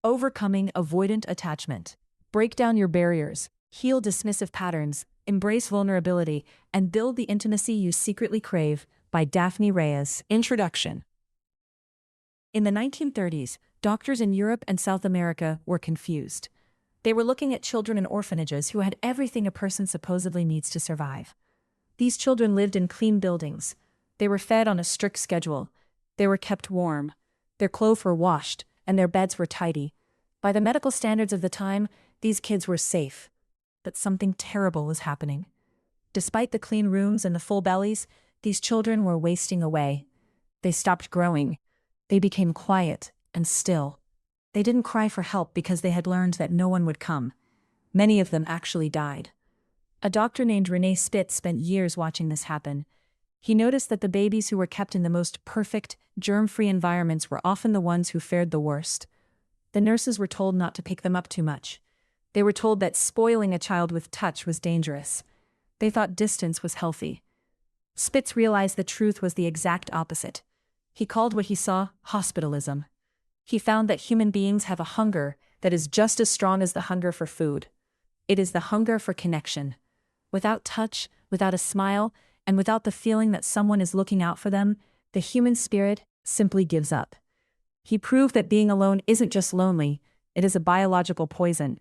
Overcoming avoidant attachment. Break down your barriers, heal dismissive patterns, embrace vulnerability, and build the intimacy you secretly crave by Daphne Reyes. Introduction. In the 1930s, doctors in Europe and South America were confused. They were looking at children in orphanages who had everything a person supposedly needs to survive. These children lived in clean buildings. They were fed on a strict schedule. They were kept warm. Their clothes were washed, and their beds were tidy. By the medical standards of the time, these kids were safe. But something terrible was happening. Despite the clean rooms and the full bellies, these children were wasting away. They stopped growing. They became quiet and still. They didn't cry for help because they had learned that no one would come. Many of them actually died. A doctor named René Spitz spent years watching this happen. He noticed that the babies who were kept in the most perfect, germ-free environments were often the ones who fared the worst. The nurses were told not to pick them up too much. They were told that spoiling a child with touch was dangerous. They thought distance was healthy. Spitz realized the truth was the exact opposite. He called what he saw hospitalism. He found that human beings have a hunger that is just as strong as the hunger for food. It is the hunger for connection. Without touch, without a smile, and without the feeling that someone is looking out for them, the human spirit simply gives up. He proved that being alone isn't just lonely, it is a biological poison.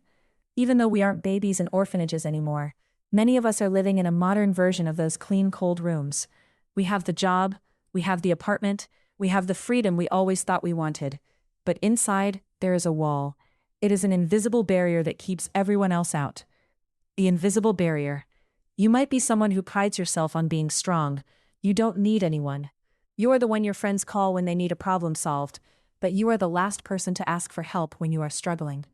Even though we aren't babies in orphanages anymore, many of us are living in a modern version of those clean, cold rooms. We have the job, we have the apartment, we have the freedom we always thought we wanted. But inside, there is a wall. It is an invisible barrier that keeps everyone else out. The invisible barrier. You might be someone who prides yourself on being strong. You don't need anyone. You are the one your friends call when they need a problem solved, but you are the last person to ask for help when you are struggling.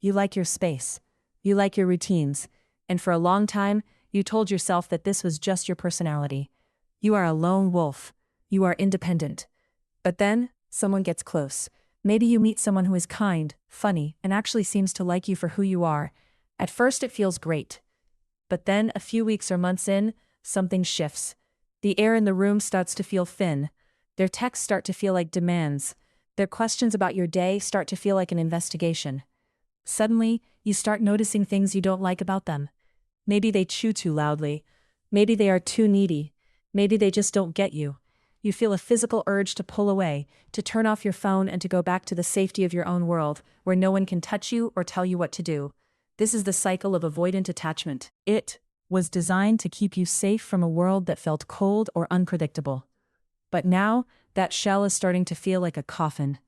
You like your space. You like your routines. And for a long time, you told yourself that this was just your personality. You are a lone wolf. You are independent. But then, someone gets close. Maybe you meet someone who is kind, funny, and actually seems to like you for who you are. At first it feels great. But then, a few weeks or months in, something shifts. The air in the room starts to feel thin. Their texts start to feel like demands. Their questions about your day start to feel like an investigation. Suddenly, you start noticing things you don't like about them. Maybe they chew too loudly. Maybe they are too needy. Maybe they just don't get you. You feel a physical urge to pull away, to turn off your phone and to go back to the safety of your own world, where no one can touch you or tell you what to do. This is the cycle of avoidant attachment. It was designed to keep you safe from a world that felt cold or unpredictable. But now, that shell is starting to feel like a coffin.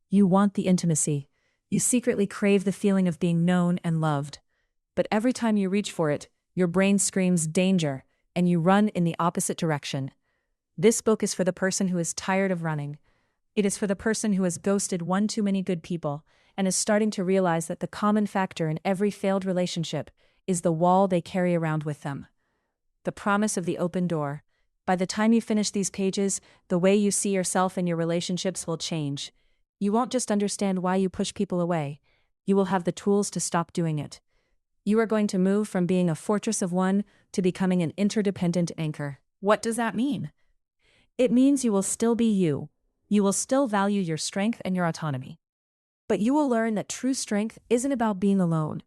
You want the intimacy. You secretly crave the feeling of being known and loved. But every time you reach for it, your brain screams danger, and you run in the opposite direction. This book is for the person who is tired of running. It is for the person who has ghosted one too many good people and is starting to realize that the common factor in every failed relationship is the wall they carry around with them. The promise of the open door. By the time you finish these pages, the way you see yourself and your relationships will change. You won't just understand why you push people away. You will have the tools to stop doing it. You are going to move from being a fortress of one to becoming an interdependent anchor. What does that mean? It means you will still be you. You will still value your strength and your autonomy. But you will learn that true strength isn't about being alone.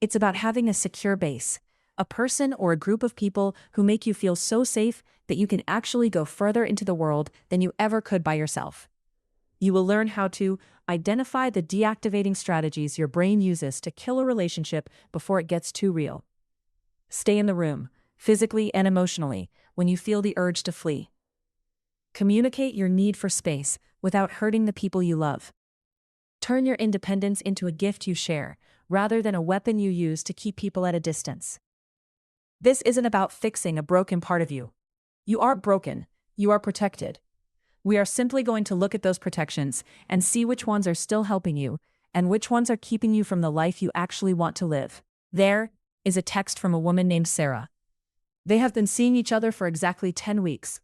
It's about having a secure base, a person or a group of people who make you feel so safe that you can actually go further into the world than you ever could by yourself. You will learn how to identify the deactivating strategies your brain uses to kill a relationship before it gets too real. Stay in the room, physically and emotionally, when you feel the urge to flee. Communicate your need for space without hurting the people you love. Turn your independence into a gift you share, rather than a weapon you use to keep people at a distance. This isn't about fixing a broken part of you. You aren't broken, you are protected. We are simply going to look at those protections and see which ones are still helping you and which ones are keeping you from the life you actually want to live. There is a text from a woman named Sarah. They have been seeing each other for exactly 10 weeks.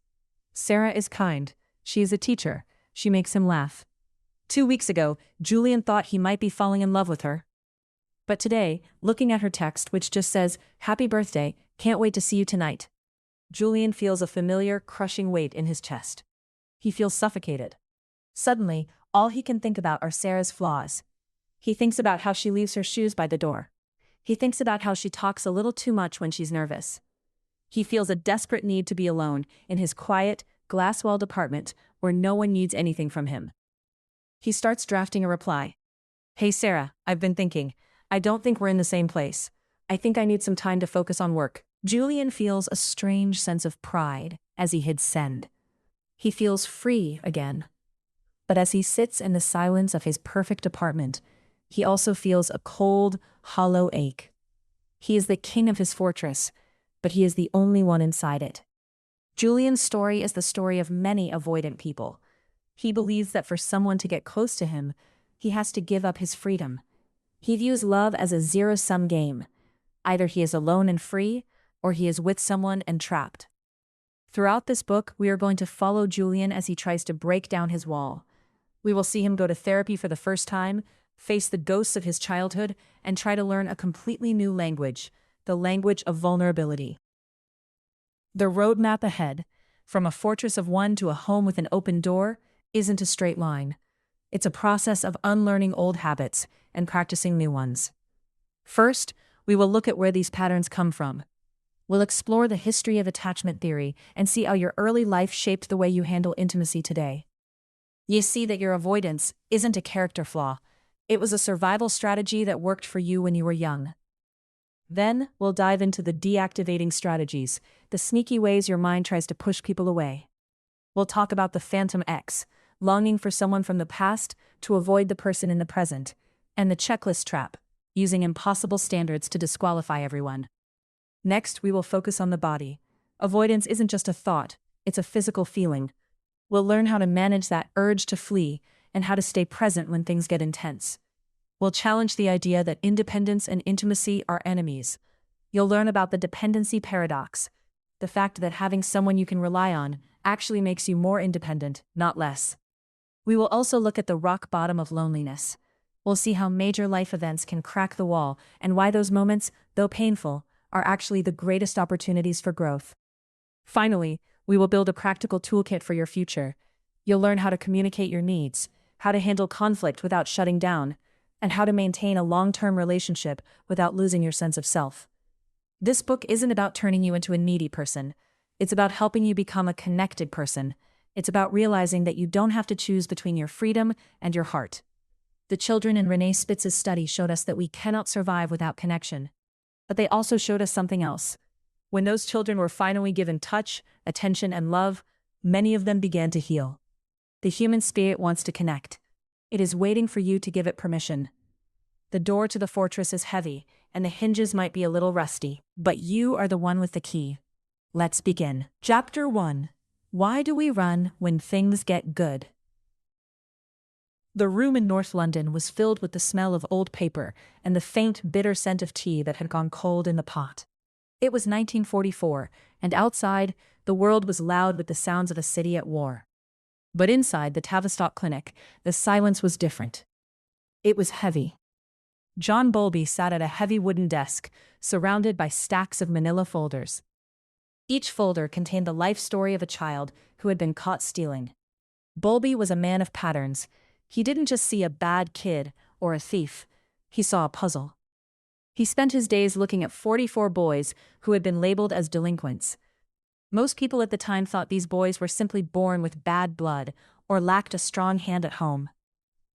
Sarah is kind. She is a teacher. She makes him laugh. 2 weeks ago, Julian thought he might be falling in love with her. But today, looking at her text, which just says, "Happy birthday, can't wait to see you tonight," Julian feels a familiar, crushing weight in his chest. He feels suffocated. Suddenly, all he can think about are Sarah's flaws. He thinks about how she leaves her shoes by the door. He thinks about how she talks a little too much when she's nervous. He feels a desperate need to be alone in his quiet, glass-walled apartment where no one needs anything from him. He starts drafting a reply. "Hey Sarah, I've been thinking. I don't think we're in the same place. I think I need some time to focus on work." Julian feels a strange sense of pride as he hits send. He feels free again. But as he sits in the silence of his perfect apartment, he also feels a cold, hollow ache. He is the king of his fortress, but he is the only one inside it. Julian's story is the story of many avoidant people. He believes that for someone to get close to him, he has to give up his freedom. He views love as a zero-sum game. Either he is alone and free, or he is with someone and trapped. Throughout this book, we are going to follow Julian as he tries to break down his wall. We will see him go to therapy for the first time, face the ghosts of his childhood, and try to learn a completely new language, the language of vulnerability. The roadmap ahead, from a fortress of one to a home with an open door, isn't a straight line. It's a process of unlearning old habits and practicing new ones. First, we will look at where these patterns come from. We'll explore the history of attachment theory and see how your early life shaped the way you handle intimacy today. You see that your avoidance isn't a character flaw. It was a survival strategy that worked for you when you were young. Then, we'll dive into the deactivating strategies, the sneaky ways your mind tries to push people away. We'll talk about the phantom X, longing for someone from the past to avoid the person in the present, and the checklist trap, using impossible standards to disqualify everyone. Next, we will focus on the body. Avoidance isn't just a thought, it's a physical feeling. We'll learn how to manage that urge to flee and how to stay present when things get intense. We'll challenge the idea that independence and intimacy are enemies. You'll learn about the dependency paradox, the fact that having someone you can rely on actually makes you more independent, not less. We will also look at the rock bottom of loneliness. We'll see how major life events can crack the wall and why those moments, though painful, are actually the greatest opportunities for growth. Finally, we will build a practical toolkit for your future. You'll learn how to communicate your needs, how to handle conflict without shutting down, and how to maintain a long-term relationship without losing your sense of self. This book isn't about turning you into a needy person. It's about helping you become a connected person. It's about realizing that you don't have to choose between your freedom and your heart. The children in Renee Spitz's study showed us that we cannot survive without connection. But they also showed us something else. When those children were finally given touch, attention, and love, many of them began to heal. The human spirit wants to connect. It is waiting for you to give it permission. The door to the fortress is heavy, and the hinges might be a little rusty, but you are the one with the key. Let's begin. Chapter 1. Why do we run when things get good? The room in North London was filled with the smell of old paper and the faint, bitter scent of tea that had gone cold in the pot. It was 1944, and outside, the world was loud with the sounds of a city at war. But inside the Tavistock Clinic, the silence was different. It was heavy. John Bowlby sat at a heavy wooden desk, surrounded by stacks of manila folders. Each folder contained the life story of a child who had been caught stealing. Bowlby was a man of patterns. He didn't just see a bad kid or a thief. He saw a puzzle. He spent his days looking at 44 boys who had been labeled as delinquents. Most people at the time thought these boys were simply born with bad blood or lacked a strong hand at home.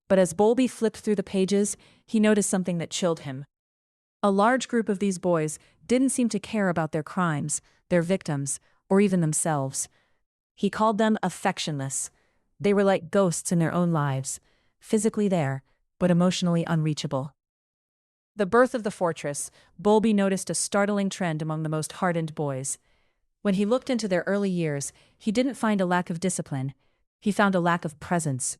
But as Bowlby flipped through the pages, he noticed something that chilled him. A large group of these boys didn't seem to care about their crimes, their victims, or even themselves. He called them affectionless. They were like ghosts in their own lives, physically there, but emotionally unreachable. The birth of the fortress, Bowlby noticed a startling trend among the most hardened boys. When he looked into their early years, he didn't find a lack of discipline. He found a lack of presence.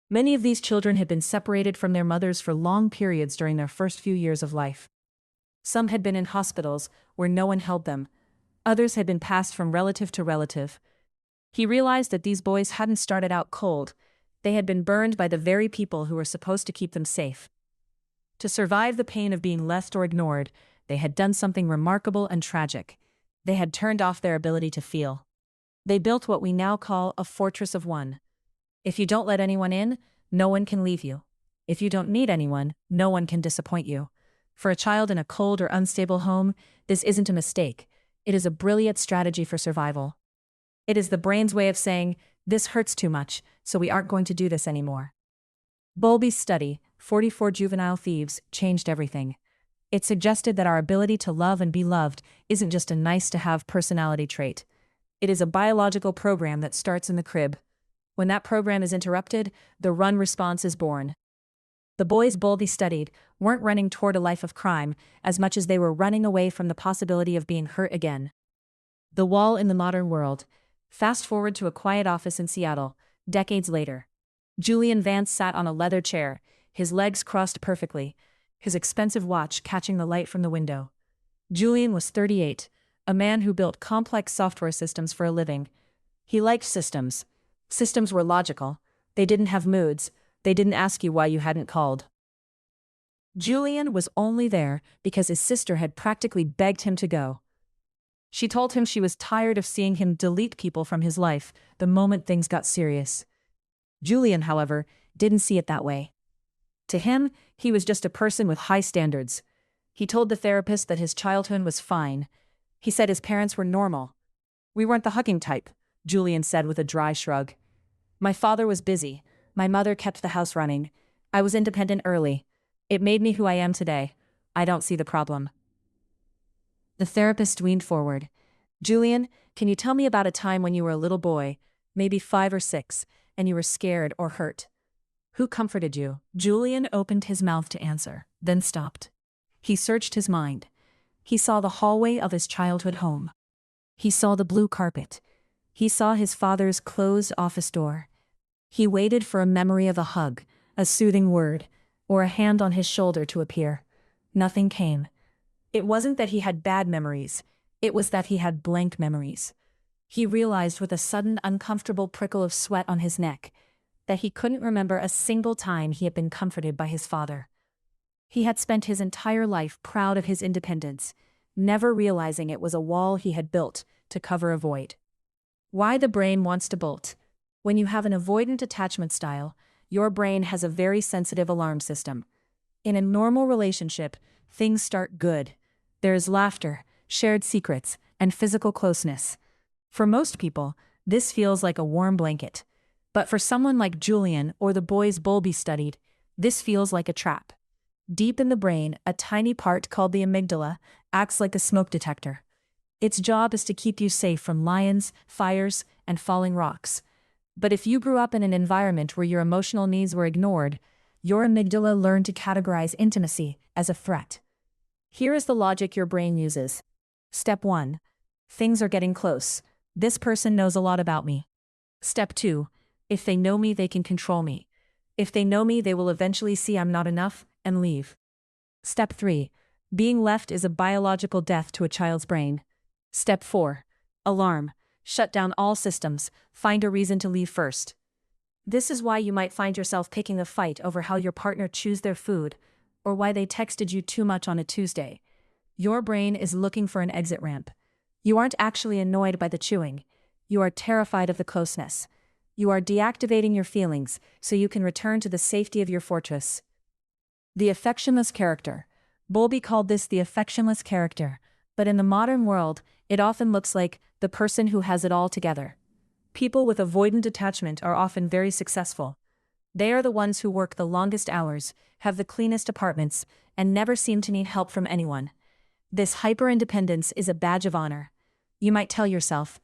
Many of these children had been separated from their mothers for long periods during their first few years of life. Some had been in hospitals where no one held them. Others had been passed from relative to relative. He realized that these boys hadn't started out cold. They had been burned by the very people who were supposed to keep them safe. To survive the pain of being left or ignored, they had done something remarkable and tragic. They had turned off their ability to feel. They built what we now call a fortress of one. If you don't let anyone in, no one can leave you. If you don't need anyone, no one can disappoint you. For a child in a cold or unstable home, this isn't a mistake. It is a brilliant strategy for survival. It is the brain's way of saying, this hurts too much, so we aren't going to do this anymore. Bowlby's study, 44 Juvenile Thieves, changed everything. It suggested that our ability to love and be loved isn't just a nice-to-have personality trait. It is a biological program that starts in the crib. When that program is interrupted, the run response is born. The boys Bowlby studied weren't running toward a life of crime as much as they were running away from the possibility of being hurt again. The wall in the modern world. Fast forward to a quiet office in Seattle, decades later. Julian Vance sat on a leather chair, his legs crossed perfectly, his expensive watch catching the light from the window. Julian was 38, a man who built complex software systems for a living. He liked systems. Systems were logical. They didn't have moods. They didn't ask you why you hadn't called. Julian was only there because his sister had practically begged him to go. She told him she was tired of seeing him delete people from his life the moment things got serious. Julian, however, didn't see it that way. To him, he was just a person with high standards. He told the therapist that his childhood was fine. He said his parents were normal. We weren't the hugging type, Julian said with a dry shrug. My father was busy. My mother kept the house running. I was independent early. It made me who I am today. I don't see the problem. The therapist leaned forward. Julian, can you tell me about a time when you were a little boy, maybe 5 or 6, and you were scared or hurt? Who comforted you? Julian opened his mouth to answer, then stopped. He searched his mind. He saw the hallway of his childhood home. He saw the blue carpet. He saw his father's closed office door. He waited for a memory of a hug, a soothing word, or a hand on his shoulder to appear. Nothing came. It wasn't that he had bad memories. It was that he had blank memories. He realized with a sudden uncomfortable prickle of sweat on his neck that he couldn't remember a single time he had been comforted by his father. He had spent his entire life proud of his independence, never realizing it was a wall he had built to cover a void. Why the brain wants to bolt. When you have an avoidant attachment style, your brain has a very sensitive alarm system. In a normal relationship, things start good. There is laughter, shared secrets, and physical closeness. For most people, this feels like a warm blanket. But for someone like Julian or the boys Bowlby studied, this feels like a trap. Deep in the brain, a tiny part called the amygdala acts like a smoke detector. Its job is to keep you safe from lions, fires, and falling rocks. But if you grew up in an environment where your emotional needs were ignored, your amygdala learned to categorize intimacy as a threat. Here is the logic your brain uses. Step 1. Things are getting close. This person knows a lot about me. Step 2. If they know me, they can control me. If they know me, they will eventually see I'm not enough and leave. Step 3. Being left is a biological death to a child's brain. Step 4. Alarm. Shut down all systems. Find a reason to leave first. This is why you might find yourself picking a fight over how your partner chews their food, or why they texted you too much on a Tuesday. Your brain is looking for an exit ramp. You aren't actually annoyed by the chewing. You are terrified of the closeness. You are deactivating your feelings so you can return to the safety of your fortress. The affectionless character. Bowlby called this the affectionless character, but in the modern world, it often looks like the person who has it all together. People with avoidant attachment are often very successful. They are the ones who work the longest hours, have the cleanest apartments, and never seem to need help from anyone. This hyper-independence is a badge of honor. You might tell yourself,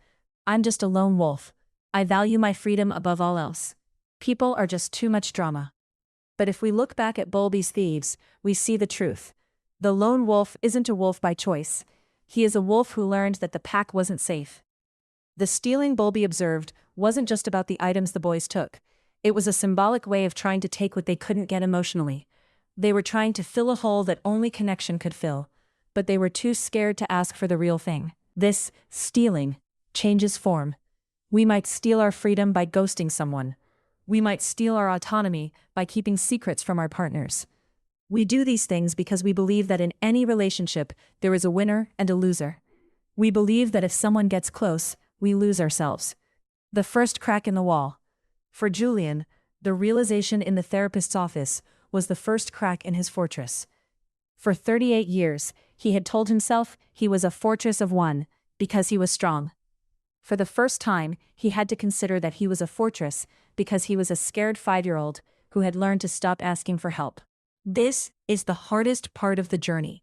I'm just a lone wolf. I value my freedom above all else. People are just too much drama. But if we look back at Bowlby's thieves, we see the truth. The lone wolf isn't a wolf by choice. He is a wolf who learned that the pack wasn't safe. The stealing Bowlby observed wasn't just about the items the boys took. It was a symbolic way of trying to take what they couldn't get emotionally. They were trying to fill a hole that only connection could fill, but they were too scared to ask for the real thing. This stealing changes form. We might steal our freedom by ghosting someone. We might steal our autonomy by keeping secrets from our partners. We do these things because we believe that in any relationship, there is a winner and a loser. We believe that if someone gets close, we lose ourselves. The first crack in the wall. For Julian, the realization in the therapist's office was the first crack in his fortress. For 38 years, he had told himself he was a fortress of one because he was strong. For the first time, he had to consider that he was a fortress because he was a scared 5-year-old who had learned to stop asking for help. This is the hardest part of the journey,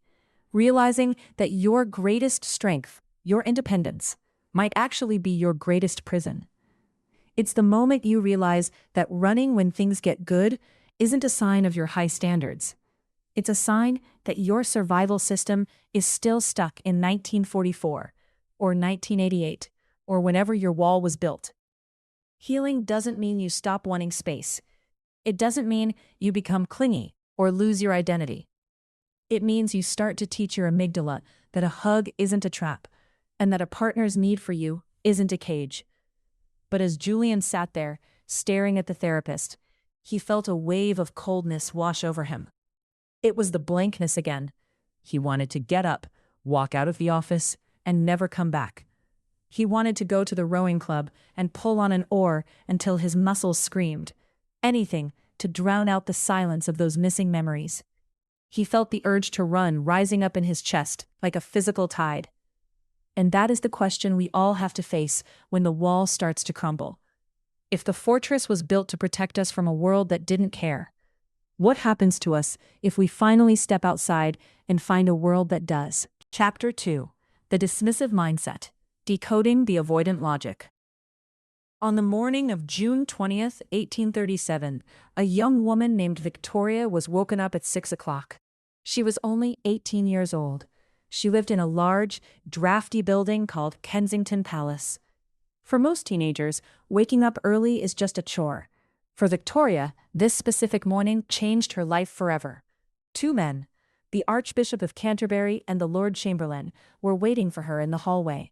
realizing that your greatest strength, your independence, might actually be your greatest prison. It's the moment you realize that running when things get good isn't a sign of your high standards. It's a sign that your survival system is still stuck in 1944 or 1988 or whenever your wall was built. Healing doesn't mean you stop wanting space. It doesn't mean you become clingy or lose your identity. It means you start to teach your amygdala that a hug isn't a trap and that a partner's need for you isn't a cage. But as Julian sat there, staring at the therapist, he felt a wave of coldness wash over him. It was the blankness again. He wanted to get up, walk out of the office, and never come back. He wanted to go to the rowing club and pull on an oar until his muscles screamed. Anything to drown out the silence of those missing memories. He felt the urge to run rising up in his chest like a physical tide. And that is the question we all have to face when the wall starts to crumble. If the fortress was built to protect us from a world that didn't care, what happens to us if we finally step outside and find a world that does? Chapter 2. The Dismissive Mindset. Decoding the Avoidant Logic. On the morning of June 20th, 1837, a young woman named Victoria was woken up at 6 o'clock. She was only 18 years old. She lived in a large, drafty building called Kensington Palace. For most teenagers, waking up early is just a chore. For Victoria, this specific morning changed her life forever. 2 men, the Archbishop of Canterbury and the Lord Chamberlain, were waiting for her in the hallway.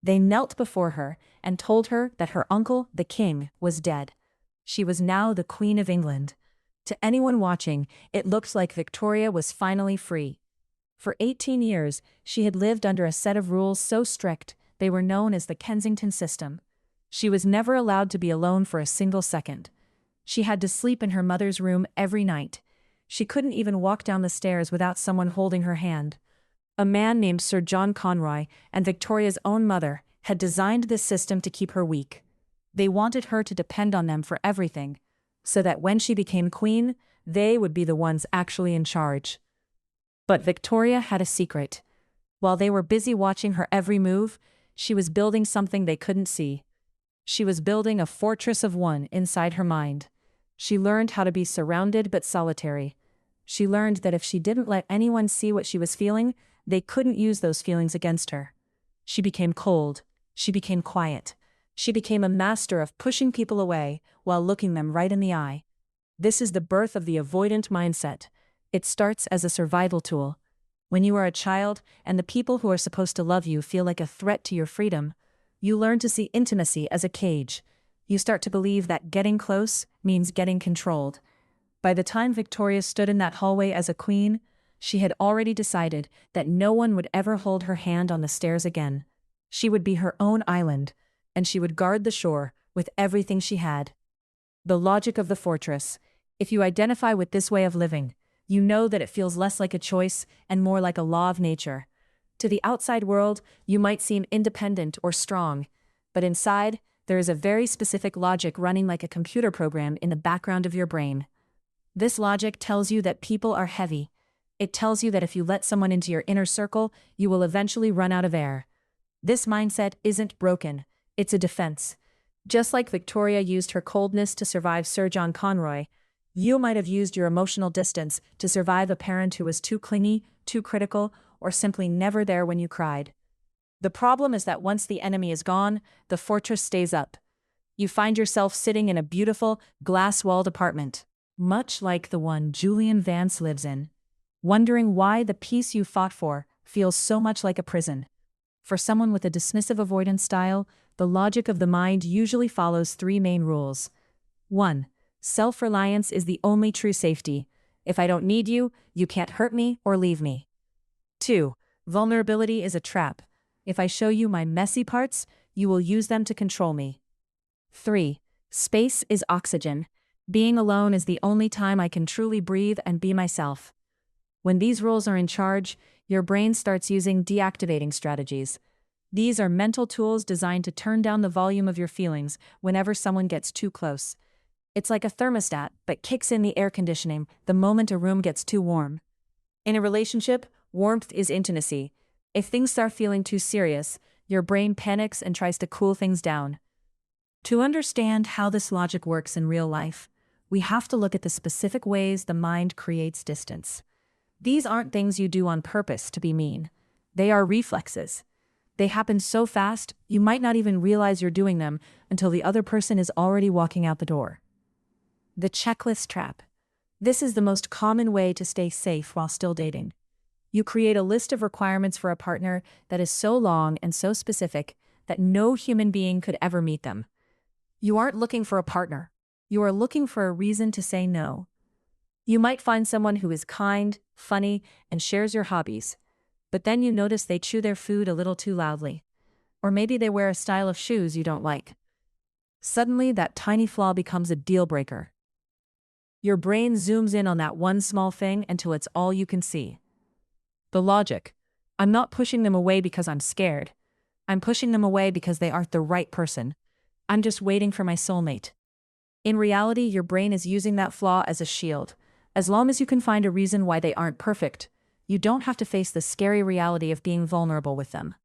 They knelt before her and told her that her uncle, the king, was dead. She was now the Queen of England. To anyone watching, it looked like Victoria was finally free. For 18 years, she had lived under a set of rules so strict they were known as the Kensington system. She was never allowed to be alone for a single second. She had to sleep in her mother's room every night. She couldn't even walk down the stairs without someone holding her hand. A man named Sir John Conroy and Victoria's own mother had designed this system to keep her weak. They wanted her to depend on them for everything, so that when she became queen, they would be the ones actually in charge. But Victoria had a secret. While they were busy watching her every move, she was building something they couldn't see. She was building a fortress of one inside her mind. She learned how to be surrounded but solitary. She learned that if she didn't let anyone see what she was feeling, they couldn't use those feelings against her. She became cold. She became quiet. She became a master of pushing people away while looking them right in the eye. This is the birth of the avoidant mindset. It starts as a survival tool. When you are a child and the people who are supposed to love you feel like a threat to your freedom, you learn to see intimacy as a cage. You start to believe that getting close means getting controlled. By the time Victoria stood in that hallway as a queen, she had already decided that no one would ever hold her hand on the stairs again. She would be her own island, and she would guard the shore with everything she had. The logic of the fortress. If you identify with this way of living, you know that it feels less like a choice and more like a law of nature. To the outside world, you might seem independent or strong, but inside, there is a very specific logic running like a computer program in the background of your brain. This logic tells you that people are heavy. It tells you that if you let someone into your inner circle, you will eventually run out of air. This mindset isn't broken, it's a defense. Just like Victoria used her coldness to survive Sir John Conroy, you might have used your emotional distance to survive a parent who was too clingy, too critical, or simply never there when you cried. The problem is that once the enemy is gone, the fortress stays up. You find yourself sitting in a beautiful, glass-walled apartment, much like the one Julian Vance lives in, wondering why the peace you fought for feels so much like a prison. For someone with a dismissive avoidance style, the logic of the mind usually follows 3 main rules. 1. Self-reliance is the only true safety. If I don't need you, you can't hurt me or leave me. 2. Vulnerability is a trap. If I show you my messy parts, you will use them to control me. 3. Space is oxygen. Being alone is the only time I can truly breathe and be myself. When these rules are in charge, your brain starts using deactivating strategies. These are mental tools designed to turn down the volume of your feelings whenever someone gets too close. It's like a thermostat, but kicks in the air conditioning the moment a room gets too warm. In a relationship, warmth is intimacy. If things start feeling too serious, your brain panics and tries to cool things down. To understand how this logic works in real life, we have to look at the specific ways the mind creates distance. These aren't things you do on purpose to be mean. They are reflexes. They happen so fast, you might not even realize you're doing them until the other person is already walking out the door. The checklist trap. This is the most common way to stay safe while still dating. You create a list of requirements for a partner that is so long and so specific that no human being could ever meet them. You aren't looking for a partner. You are looking for a reason to say no. You might find someone who is kind, funny, and shares your hobbies, but then you notice they chew their food a little too loudly. Or maybe they wear a style of shoes you don't like. Suddenly, that tiny flaw becomes a deal breaker. Your brain zooms in on that one small thing until it's all you can see. The logic. I'm not pushing them away because I'm scared. I'm pushing them away because they aren't the right person. I'm just waiting for my soulmate. In reality, your brain is using that flaw as a shield. As long as you can find a reason why they aren't perfect, you don't have to face the scary reality of being vulnerable with them.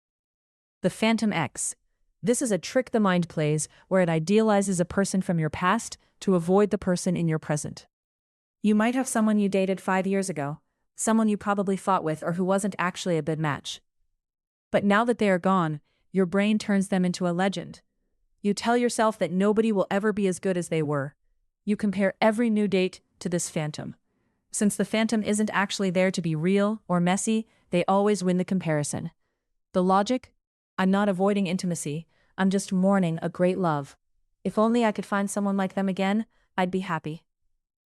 The Phantom X. This is a trick the mind plays where it idealizes a person from your past to avoid the person in your present. You might have someone you dated 5 years ago, someone you probably fought with or who wasn't actually a good match. But now that they are gone, your brain turns them into a legend. You tell yourself that nobody will ever be as good as they were. You compare every new date to this phantom. Since the phantom isn't actually there to be real or messy, they always win the comparison. The logic? I'm not avoiding intimacy. I'm just mourning a great love. If only I could find someone like them again, I'd be happy.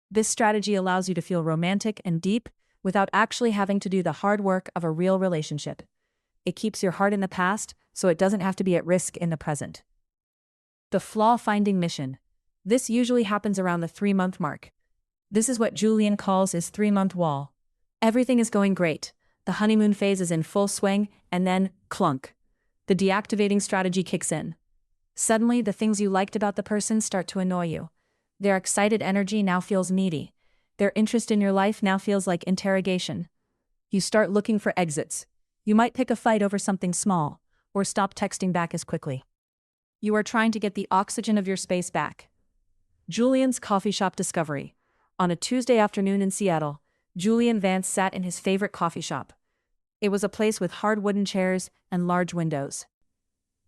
This strategy allows you to feel romantic and deep without actually having to do the hard work of a real relationship. It keeps your heart in the past, so it doesn't have to be at risk in the present. The flaw-finding mission. This usually happens around the 3-month mark. This is what Julian calls his 3-month wall. Everything is going great. The honeymoon phase is in full swing, and then, clunk. The deactivating strategy kicks in. Suddenly, the things you liked about the person start to annoy you. Their excited energy now feels needy. Their interest in your life now feels like interrogation. You start looking for exits. You might pick a fight over something small, or stop texting back as quickly. You are trying to get the oxygen of your space back. Julian's coffee shop discovery. On a Tuesday afternoon in Seattle, Julian Vance sat in his favorite coffee shop. It was a place with hard wooden chairs and large windows.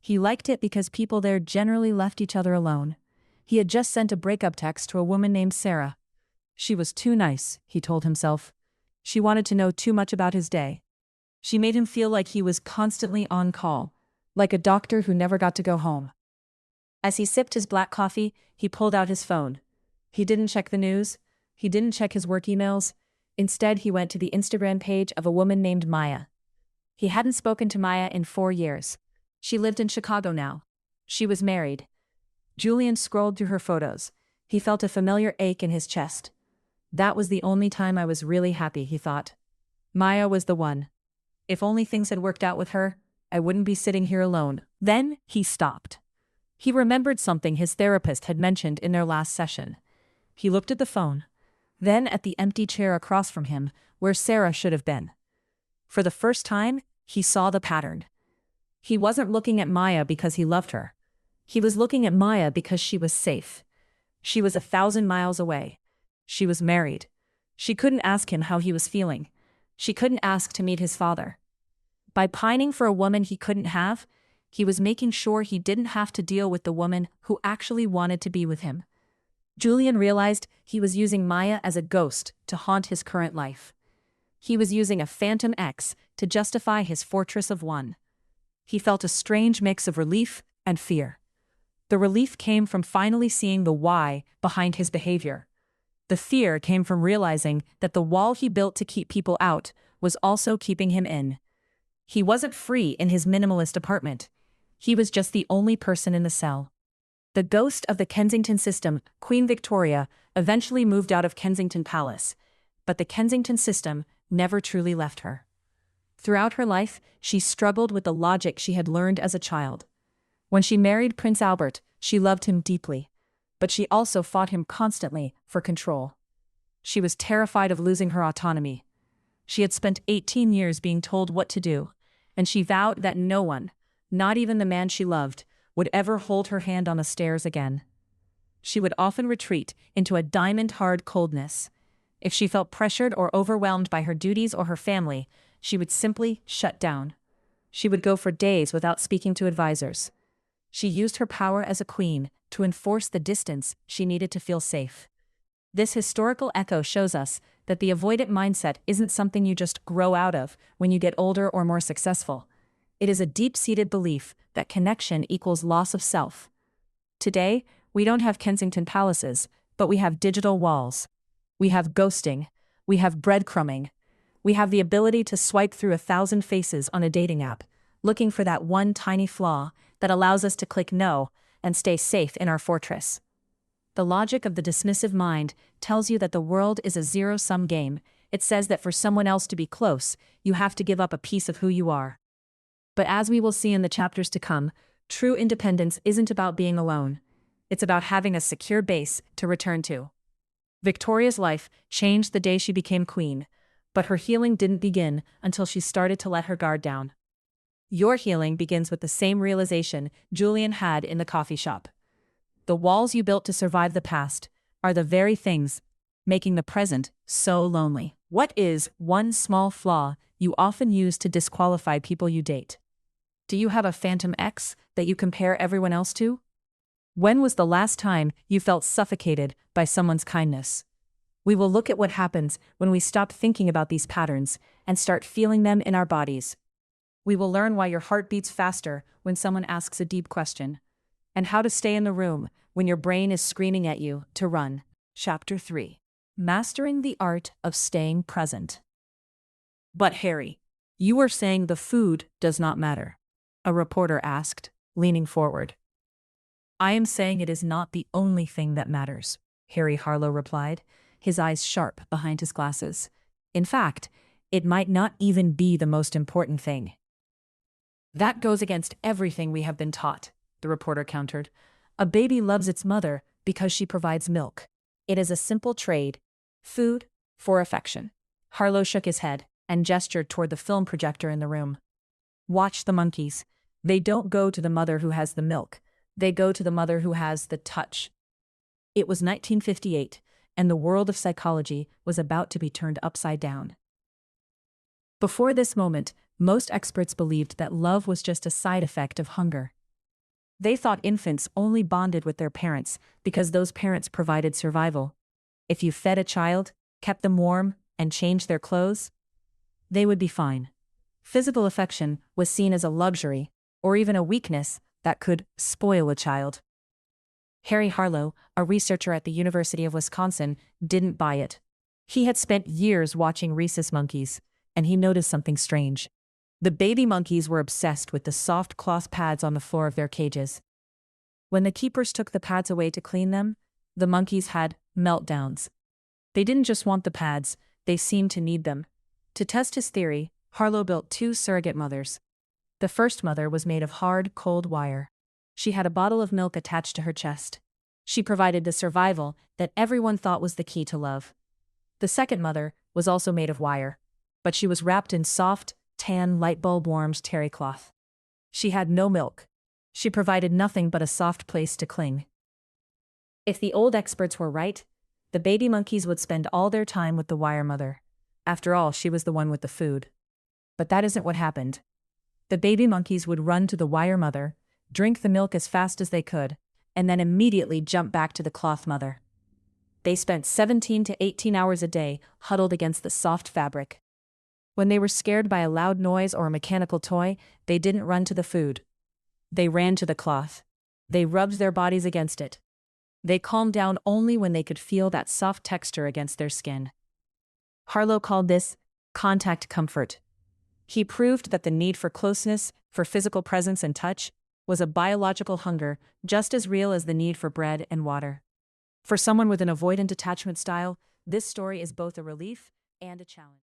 He liked it because people there generally left each other alone. He had just sent a breakup text to a woman named Sarah. She was too nice, he told himself. She wanted to know too much about his day. She made him feel like he was constantly on call, like a doctor who never got to go home. As he sipped his black coffee, he pulled out his phone. He didn't check the news. He didn't check his work emails. Instead, he went to the Instagram page of a woman named Maya. He hadn't spoken to Maya in 4 years. She lived in Chicago now. She was married. Julian scrolled through her photos. He felt a familiar ache in his chest. That was the only time I was really happy, he thought. Maya was the one. If only things had worked out with her, I wouldn't be sitting here alone. Then he stopped. He remembered something his therapist had mentioned in their last session. He looked at the phone, then at the empty chair across from him, where Sarah should have been. For the first time, he saw the pattern. He wasn't looking at Maya because he loved her. He was looking at Maya because she was safe. She was 1,000 miles away. She was married. She couldn't ask him how he was feeling. She couldn't ask to meet his father. By pining for a woman he couldn't have, he was making sure he didn't have to deal with the woman who actually wanted to be with him. Julian realized he was using Maya as a ghost to haunt his current life. He was using a Phantom X to justify his fortress of one. He felt a strange mix of relief and fear. The relief came from finally seeing the why behind his behavior. The fear came from realizing that the wall he built to keep people out was also keeping him in. He wasn't free in his minimalist apartment. He was just the only person in the cell. The ghost of the Kensington system, Queen Victoria, eventually moved out of Kensington Palace, but the Kensington system never truly left her. Throughout her life, she struggled with the logic she had learned as a child. When she married Prince Albert, she loved him deeply, but she also fought him constantly for control. She was terrified of losing her autonomy. She had spent 18 years being told what to do, and she vowed that no one, not even the man she loved, would ever hold her hand on the stairs again. She would often retreat into a diamond-hard coldness. If she felt pressured or overwhelmed by her duties or her family, she would simply shut down. She would go for days without speaking to advisors. She used her power as a queen to enforce the distance she needed to feel safe. This historical echo shows us that the avoidant mindset isn't something you just grow out of when you get older or more successful. It is a deep-seated belief that connection equals loss of self. Today, we don't have Kensington palaces, but we have digital walls. We have ghosting. We have breadcrumbing. We have the ability to swipe through 1,000 faces on a dating app, looking for that one tiny flaw that allows us to click no and stay safe in our fortress. The logic of the dismissive mind tells you that the world is a zero-sum game. It says that for someone else to be close, you have to give up a piece of who you are. But as we will see in the chapters to come, true independence isn't about being alone. It's about having a secure base to return to. Victoria's life changed the day she became queen, but her healing didn't begin until she started to let her guard down. Your healing begins with the same realization Julian had in the coffee shop. The walls you built to survive the past are the very things making the present so lonely. What is one small flaw you often use to disqualify people you date? Do you have a phantom ex that you compare everyone else to? When was the last time you felt suffocated by someone's kindness? We will look at what happens when we stop thinking about these patterns and start feeling them in our bodies. We will learn why your heart beats faster when someone asks a deep question, and how to stay in the room when your brain is screaming at you to run. Chapter 3. Mastering the Art of Staying Present. But Harry, you are saying the food does not matter, a reporter asked, leaning forward. I am saying it is not the only thing that matters, Harry Harlow replied, his eyes sharp behind his glasses. In fact, it might not even be the most important thing. That goes against everything we have been taught, the reporter countered. A baby loves its mother because she provides milk. It is a simple trade. Food for affection. Harlow shook his head and gestured toward the film projector in the room. Watch the monkeys. They don't go to the mother who has the milk. They go to the mother who has the touch. It was 1958, and the world of psychology was about to be turned upside down. Before this moment, most experts believed that love was just a side effect of hunger. They thought infants only bonded with their parents because those parents provided survival. If you fed a child, kept them warm, and changed their clothes, they would be fine. Physical affection was seen as a luxury, or even a weakness, that could spoil a child. Harry Harlow, a researcher at the University of Wisconsin, didn't buy it. He had spent years watching rhesus monkeys, and he noticed something strange. The baby monkeys were obsessed with the soft cloth pads on the floor of their cages. When the keepers took the pads away to clean them, the monkeys had meltdowns. They didn't just want the pads, they seemed to need them. To test his theory, Harlow built 2 surrogate mothers. The first mother was made of hard, cold wire. She had a bottle of milk attached to her chest. She provided the survival that everyone thought was the key to love. The second mother was also made of wire, but she was wrapped in soft, tan, light-bulb-warmed terry cloth. She had no milk. She provided nothing but a soft place to cling. If the old experts were right, the baby monkeys would spend all their time with the wire mother. After all, she was the one with the food. But that isn't what happened. The baby monkeys would run to the wire mother, drink the milk as fast as they could, and then immediately jump back to the cloth mother. They spent 17 to 18 hours a day huddled against the soft fabric. When they were scared by a loud noise or a mechanical toy, they didn't run to the food. They ran to the cloth. They rubbed their bodies against it. They calmed down only when they could feel that soft texture against their skin. Harlow called this contact comfort. He proved that the need for closeness, for physical presence and touch, was a biological hunger just as real as the need for bread and water. For someone with an avoidant attachment style, this story is both a relief and a challenge.